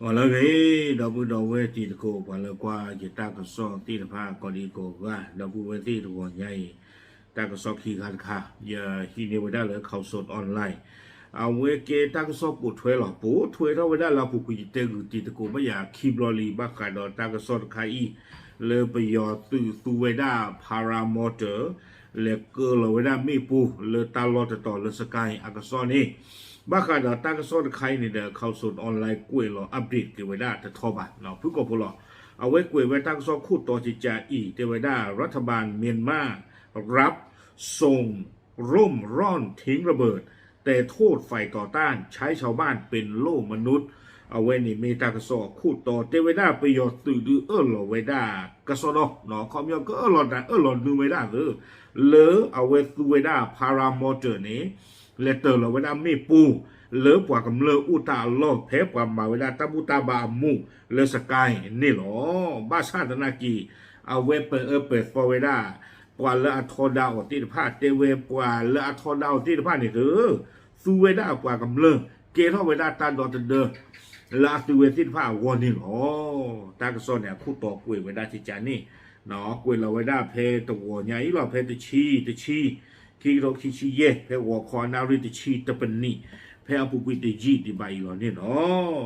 完了个，到不到位地的个，完了qua就打个扫地的怕搞的个个，到不位地的个伢，打个扫ขี้看看，也ที่นี่วันนั้นเลยเขาสดออนไลน์เอาเวก打个扫ปวดถวยหรอปวดถวยเราวันนั้นเราผู้คุยเตะกูตีตะกูไม่อยากคีบลอลีบ้าขาดอ打个扫ใครเลยไปยอตู้เวด้าพารามอเตอร์เลยเกลือเวด้าไม่ปูเลยตาลอดต่อเลยสกายอากาศนี่บ้าขาดตั้งก็สอนใครนี่เด้อเขาสอนออนไลน์กล้วยหรออัปเดตกันไว้ได้แต่ทบะเนาะพึ่งก็พอหรอเอาไว้กล้วยไว้ตั้งสอนคู่ต่อจิตใจอีเทวดารัฐบาลเมียนมารับส่งร่มร่อนทิ้งระเบิดแต่โทษฝ่ายต่อต้านใช้ชาวบ้านเป็นโล่มนุษย์เอาไว้นี่มีตากระสอบคู่ต่อเทวดาประโยชน์ตื่นดื้อหล่อไว้ได้กระสอบเนาะความยาวก็หล่อได้หล่อดูไว้ได้เลยเอาไว้ตู้ไว้ได้พารามอเตอร์นี้เลเตอร์เราไว้ได้ไม่ปูเลือกว่ากับเลืออุตาลอบเพบกว่ามาเวลาตาบุตาบามูเลือสกายนี่หรอบ้าชาตินากีเอาเวเปิดฟอร์เวด้ากว่าเลืออัทอดาวที่ผ้าเตเวกว่าเลืออัทอดาวที่ผ้านี่ซูเวด้ากว่ากับเลือเกท่าเวด้าตาดอตเดอร์ลาซูเวที่ผ้าวอนี่หรอตากระสอนเนี่ยคู่ต่อกวยเวด้าที่จานี่เนาะกวยเราเวด้าเพตัวใหญ่เราเพตชีที่เราคิชิเย่เพหัวคอนาริตชีตะเป็นนี่เพอปุกุตจีดีใบหล่อนี่เนาะ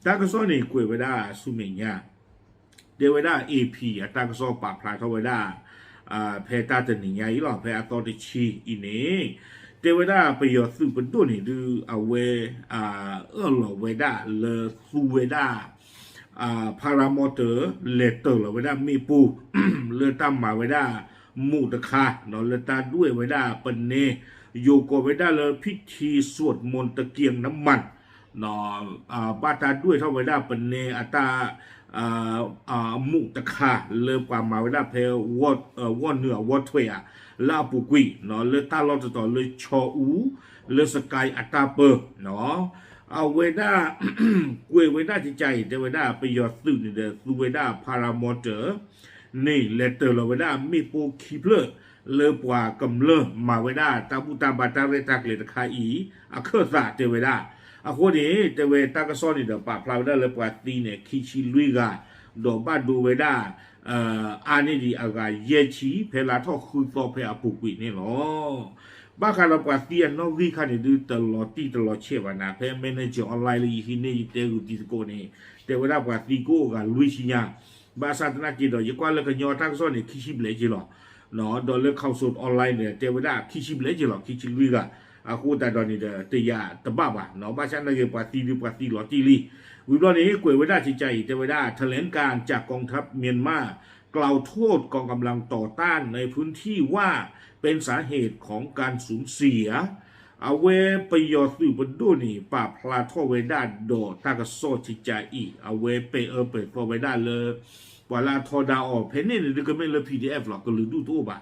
ตากระสอนนี่กวยเวด้าสุเมียเดเวด้าเอพีตากระสอนปากพลายเขาเวด้าเพตาตนิยาอีหล่อเพอตอติชีอีนี่เดเวด้าไปยอดซึ่งเป็นตัวนี่ดูเอาเวหล่อเวด้าเลซูเวด้าพารามอเตอร์เลเตอร์หล่อเวด้ามีปูเลตั้มมาเวด้ามูตะคาเนาะเลตาด้วยเวด้าเป็นเนโยโกไว้ได้เลยพิธีสวดมนต์ตะเกียงน้ำมันเนาะบาตาด้วยเท่าไว้ได้เป็นเนอัตามุตะคาเริ่มความมาไว้ได้เพลวอดเนื้อวอดถ้วยลาปุกุยเนาะเลยตาเราจะต่อเลยชออูเลยสกายอัตาเปอร์เนาะเอาไว้ได้กวยไว้ได้จิตใจเดไว้ได้ไปยอดสื่อเดซูไว้ได้พารามอเตอร์นี่เลเตอร์เราไว้ได้มีโปคีเพลอร์เลือกว่ากำเลิมมาไว้ได้ตาบุตาบาตาเรตักเลตคาอีเคอร์ซาเตเวด้าคนนี้เตเวตากระซ้อนนี่เดี๋ยวปากพลาวได้เลยปาตีเนี่ยคิชิลุยกาดอกบ้านดูไว้ได้อันนี้ดีอากาเยชีเพลาทอคือต่อเพลาปุกุยนี่หรอบ้าคาราปาตีนนอกวิคันนี่ดูตลอดเชื่อว่านะเพลเมนเจอร์ออนไลน์เลยที่นี่เตกุติสโกนี่เตเวด้าปาตีโก้กับลุยชิญาบ้าสัตนาจีดอกยังกว่าเลยกันยอตากระซ้อนนี่คิชิเบลจิหรอเนาะโดยเลือกเข้าสู่ออนไลน์เนี่ยเทวดาคิชิบเลจิหรอคิชิลุยกะคู่แต่ตอนนี้เดียตบ้าบ่ะเนาะบ้านฉันเลยปาตีหลอตีลีวิบลอนี้กวยเวด้าจิตใจเทวดาแถลงการจากกองทัพเมียนมากล่าวโทษกองกำลังต่อต้านในพื้นที่ว่าเป็นสาเหตุของการสูญเสียเอาเวไปยอสื่อบนดูนี่ป่าพลาทเวด้าโดตากระโซจิตใจอีเอาเวเปิดเวด้าเลยว่าลาทอดาออกเพนนี่นี่ก็ไม่เลย PDF หรอกก็หรือดูตัวบ่ะ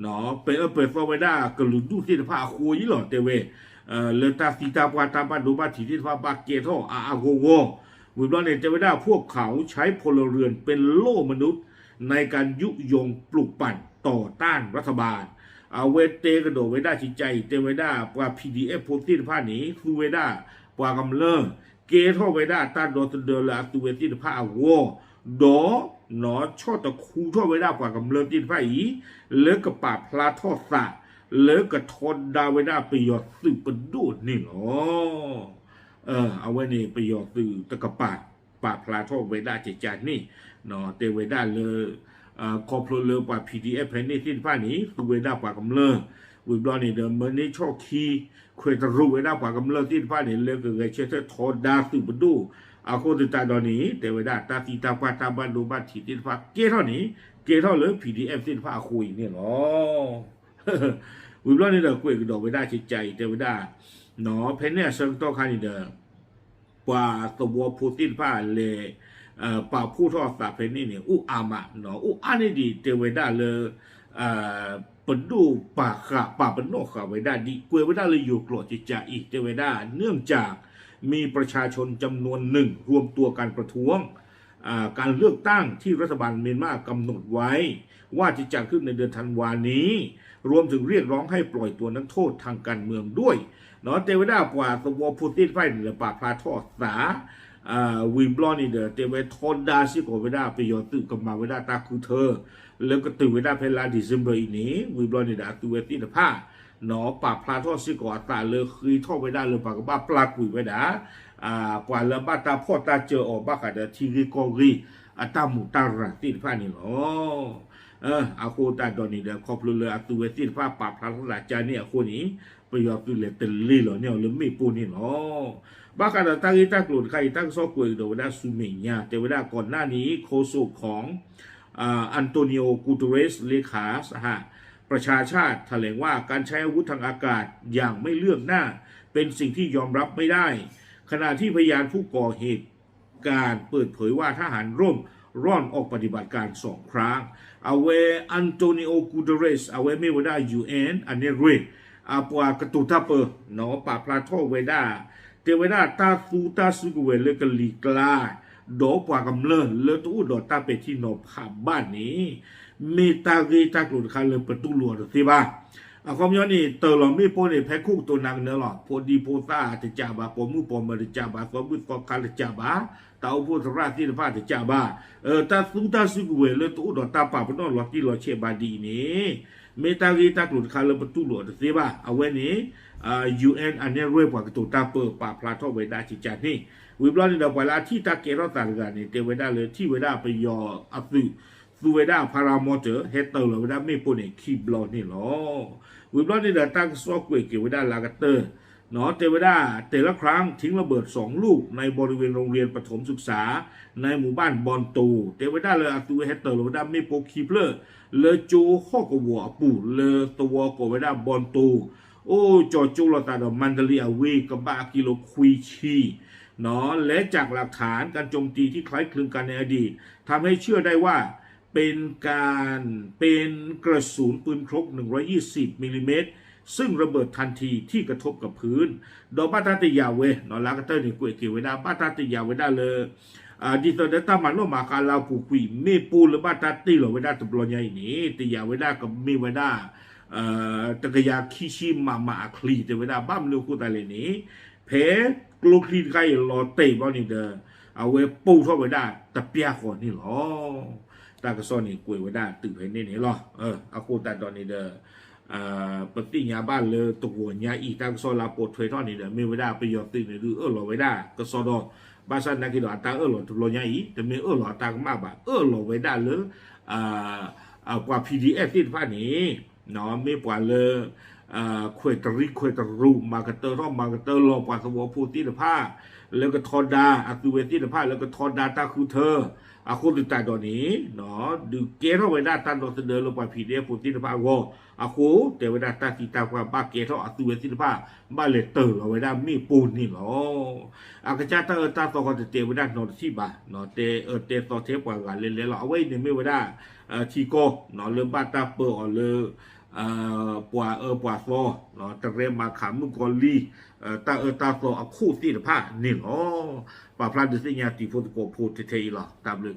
เนาะเปิดไว้ได้ก็หรือดูที่ผ้าคุยหรอเตเวเลตาสีตาปาตาปาดูบาถีที่ผ้าบาเกโตโกโกวิบลอนเนี่ยเตเวด้าพวกเขาใช้พลเรือนเป็นโล่มนุษย์ในการยุยงปลุกปั่นต่อต้านรัฐบาลเอาเวเตกระโดดไว้ได้จิตใจเตเวด้าว่า PDF โพสต์ที่ผ้านี้คือเวด้าว่ากำเริงเกโตไว้ได้ต้านโดนเดินละตัวเวที่ผ้าโวดอหนอชอตะคูทั่วไว้ได้กว่ากำเริบจิตไฟเลิกกับป่าพลาทอดสะเลิกกับทนดาวไว้ได้ประโยชน์สื่อประดูดนี่หรอเอาไว้นี่ประโยชน์สื่อตะกป่าพลาทอดไว้ได้เจจานนี่หนอเตไว้ได้เลยคอพลเลือป่า PDF แผ่นนี้ที่ผ้านี้คือไว้ได้กว่ากำเริบวิบลอนี่เดิมเมื่อนี้ชอบคีเคยจะรู้ไว้ได้กว่ากำเริบที่ผ้านี้เลิกกับไอ้เชื่อทนดาวสื่อประดูคนติดตามตอนนี้แต่เวลาตาตีตาปาตาบันดูบัตรที่ติดฟ้าเกเท่านี้เกเท่าเลย PDF ติดฟ้าคุยเนี่ยหรอวิบล้อนี่เด้อคุยกับดอกเวลาจิตใจแต่เวลาหนอเพนเนี่ยเชิงต่อคันนี่เด้อป่าตัวพูดติดฟ้าเลยป่าผู้ทอดสาเพนนี่เนี่ยอามะหนออันนี้ดีแต่เวลาเลยปนดูป่าปนโนขาเวลาดีคุยเวลาเลยอยู่กลัวจิตใจอีกแต่เวลาเนื่องจากมีประชาชนจำนวนหนึ่งรวมตัวการประท้วงการเลือกตั้งที่รัฐบาลเมียนมากำหนดไว้ว่าจะจัดขึ้นในเดือนธันวานี้รวมถึงเรียกร้องให้ปล่อยตัวนักโทษทางการเมืองด้วยเนาะเทวดากว่าสวพูตินไฟเหนือป่าพลาทอดสา วิมบลอนนี่เดเตเวทอนดาสิโกเวดาไปยอตึกมาเวดาตาคูเธอแล้วก็ตึกเวดาเพลาดิซิมเบอร์อีนี้วิมบลอนนี่เดตัวเวตินผ้าหนอปาพลาทอสิโกอัตาเลยคือท่อเวดาเลยปากบ้าปลากุยเวดากว่าละบ้าตาพ่อตาเจอออกบ้ากัดทีริกอรีอัตามุตาระตินผ้านี่หรออาโคตาดอนี่เดคอพลูเลอตัวเวตินผ้าปาพลาทอจาเนี่ยคนนี้ไปยอตึกเลยเตลี่หรอเนี่ยเลยไม่ปูนี่หรอบางการตั้งตั้งกลุ่มใครตั้งซอกกวยโดยว่าซูเมียแต่ว่าก่อนหน้านี้โคโซของอันโตนิโอกูเตเรสเลขาสหประชาชาติแถลงว่าการใช้อาวุธทางอากาศอย่างไม่เลือกหน้าเป็นสิ่งที่ยอมรับไม่ได้ขณะที่พยานผู้ก่อเหตุการเปิดเผยว่าทหารร่วมร่อนออกปฏิบัติการ2 ครั้งเอาเวอันโตนิโอกูเตเรสเอาเวไม่ว่าได้ UN อันเนเรอาปวากตุทัพเปอร์นอปาพลาโทเวดาเทวดาตาฟูตาสุกเวเลกลีกลาดอกปากำเลินเลตู้ดอตาไปที่นอผาบ้านนี้เมตาเกตากลุดคาเลประตูหลวงสิบ้าความย้อนนี่เตอร์หลอไม่ปนเนี่ยแพ้คู่ตัวนางเนื้อหรอพอดีโพตาจะจ่าบาปมือปอมมาจะจ่าบาสมุดฟอกคาจะจ่าบาตาอุปสราที่ผ้าจะจ่าบาตาฟูตาสุกเวเลตู้ดอตาป่าพนอหลอที่หลอเชบาดีนี่เมตาเกตากลุดคาเลประตูหลวงสิบ้าเอาไว้นี้UN อันนี้เรียกว่าตัวตาเปิดปาพลาทอเวดาจิจานี่วิบลอนี่เราเวลาที่ตาเกรอตาลกันนี่เตเวดาเลยที่เวดาไปยออัพซูเวดาพารามอเตอร์เฮเตอร์เราเวดาไม่ปนเนี่ยคีบลอนี่หรอวิบลอนี่เราตั้งซอกเวกเวดาลากาเตอร์เนาะเตเวดาแต่ละครั้งทิ้งระเบิด2 ลูกในบริเวณโรงเรียนประถมศึกษาในหมู่บ้านบอนตูเตเวดาเลยอัพซูเฮเตอร์เราเวดาไม่โปคีเพลอร์เลยจูข้อกวัวปูเลยตัวกเวดาบอนตูโอ้จอจูลตาดมันเดลีอาวีกับบากิโลคุยชีเนาะและจากหลักฐานการโจมตีที่คล้ายคลึงกันในอดีตทำให้เชื่อได้ว่าเป็นกระสุนปืนครก120 มิลลิเมตรซึ่งระเบิดทันทีที่กระทบกับพื้นดอกบาตาติยาเวนอลากาเตอร์นี่กุยเกเวดาบาตาติยาเวดาเลยดิตอเดต้ามันโนมาคาลาผูกุยเมปูหรือบาตาติหรือเวดาตบลอยใหญ่นี่ติยาเวดากับมีเวดาตะกยาคิชิมาคลีแต่เวลาบ้ามเลือกูตาเลนี้เพกลูคลีไกรอเตบอนี่เดอเอาเวปูท่อเวดาตะเปียก่อนนี่หรอตากระซอนี่กวยเวดาตื่นเพนี่นี่หรอเอากูตาตอนนี้เดอปฏิญญาบ้านเลยตัวญาอีตากระซอลาปดถวยท่อนี่เดอมีเวดาไปยอตื่นหรือหรอเวดากระซอดอบาสันนักกีฬาตาหรอตัวญาอีแต่มีหรอตากมาบ่าหรอเวดาเลยกว่า PDF ที่ผ้านี้เนาะไม่ปว่าเลยควยตรูมากระเตอร์ร่อมมากระเตอร์ลอปว่าสวอพูตินผ้าแล้วก็ทอดาอัตุเวตินผ้าแล้วก็ทอดาตาคือเธออาคุณติดตาดอนนี้เนาะดูเกล้าไว้ได้ตันดอกเสนอลงไปพีเดียพูตินผ้าวออาคูแต่เวลาตาติตาว่าบ้าเกล้าอัตุเวตินผ้าบ้าเลเตอร์เอาไว้ได้มีปูนนี่หรออากาศตาตาต่อกันเตไว้ได้นอนที่บ้านเนาะเตต่อเทปกว่ากันเล่นๆเราเอาไว้เนี่ยไม่ไว้ได้ทีโก้เนาะเริ่มบ้าตาเปิดเลยปวาซอเนาะตะเรมาขามุกอลีตาโซเอาคู่ที่ผ้านี่เนาะป่าพลาดดิสิญาติโฟตโกโพเทเทอีหรอตามเลย